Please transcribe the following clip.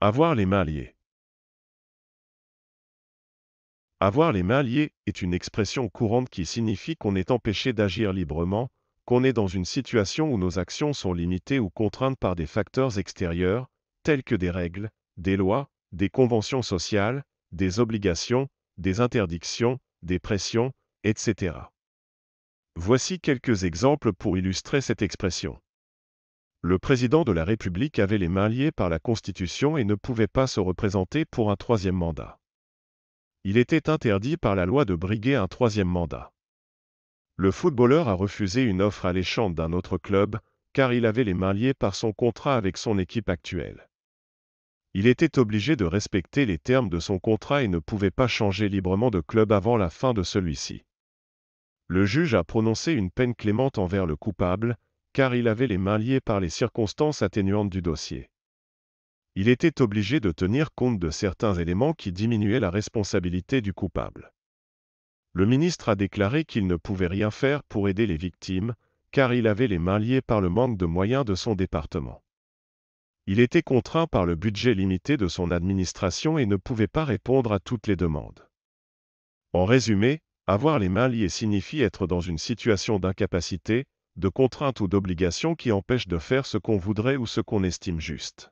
Avoir les mains liées. Avoir les mains liées est une expression courante qui signifie qu'on est empêché d'agir librement, qu'on est dans une situation où nos actions sont limitées ou contraintes par des facteurs extérieurs, tels que des règles, des lois, des conventions sociales, des obligations, des interdictions, des pressions, etc. Voici quelques exemples pour illustrer cette expression. Le président de la République avait les mains liées par la Constitution et ne pouvait pas se représenter pour un troisième mandat. Il était interdit par la loi de briguer un troisième mandat. Le footballeur a refusé une offre alléchante d'un autre club, car il avait les mains liées par son contrat avec son équipe actuelle. Il était obligé de respecter les termes de son contrat et ne pouvait pas changer librement de club avant la fin de celui-ci. Le juge a prononcé une peine clémente envers le coupable, car il avait les mains liées par les circonstances atténuantes du dossier. Il était obligé de tenir compte de certains éléments qui diminuaient la responsabilité du coupable. Le ministre a déclaré qu'il ne pouvait rien faire pour aider les victimes, car il avait les mains liées par le manque de moyens de son département. Il était contraint par le budget limité de son administration et ne pouvait pas répondre à toutes les demandes. En résumé, avoir les mains liées signifie être dans une situation d'incapacité, de contrainte ou d'obligation qui empêche de faire ce qu'on voudrait ou ce qu'on estime juste.